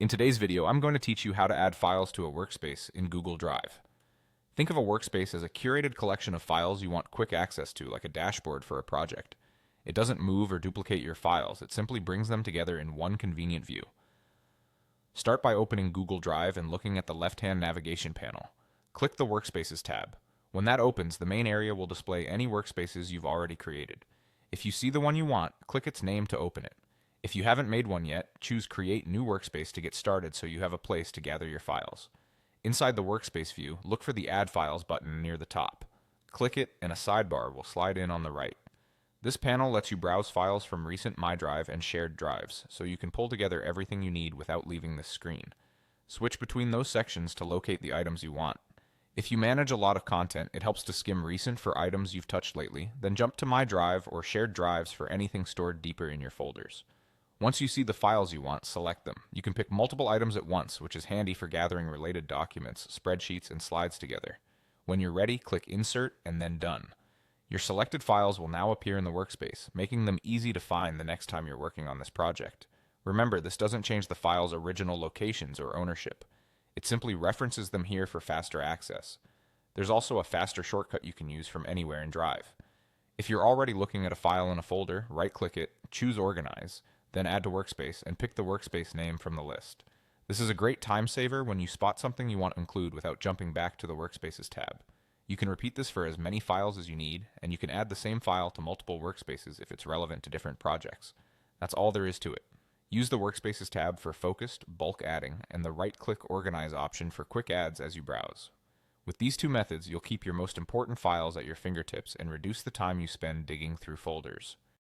In today's video, I'm going to teach you how to add files to a workspace in Google Drive. Think of a workspace as a curated collection of files you want quick access to, like a dashboard for a project. It doesn't move or duplicate your files, it simply brings them together in one convenient view. Start by opening Google Drive and looking at the left-hand navigation panel. Click the Workspaces tab. When that opens, the main area will display any workspaces you've already created. If you see the one you want, click its name to open it. If you haven't made one yet, choose Create New Workspace to get started so you have a place to gather your files. Inside the Workspace view, look for the Add Files button near the top. Click it and a sidebar will slide in on the right. This panel lets you browse files from recent My Drive and shared drives, so you can pull together everything you need without leaving this screen. Switch between those sections to locate the items you want. If you manage a lot of content, it helps to skim recent for items you've touched lately, then jump to My Drive or shared drives for anything stored deeper in your folders. Once you see the files you want, select them. You can pick multiple items at once, which is handy for gathering related documents, spreadsheets, and slides together. When you're ready, click Insert and then Done. Your selected files will now appear in the workspace, making them easy to find the next time you're working on this project. Remember, this doesn't change the file's original locations or ownership. It simply references them here for faster access. There's also a faster shortcut you can use from anywhere in Drive. If you're already looking at a file in a folder, right-click it, choose Organize, then Add to Workspace, and pick the workspace name from the list. This is a great time saver when you spot something you want to include without jumping back to the Workspaces tab. You can repeat this for as many files as you need, and you can add the same file to multiple workspaces if it's relevant to different projects. That's all there is to it. Use the Workspaces tab for focused, bulk adding, and the right-click Organize option for quick adds as you browse. With these two methods, you'll keep your most important files at your fingertips and reduce the time you spend digging through folders.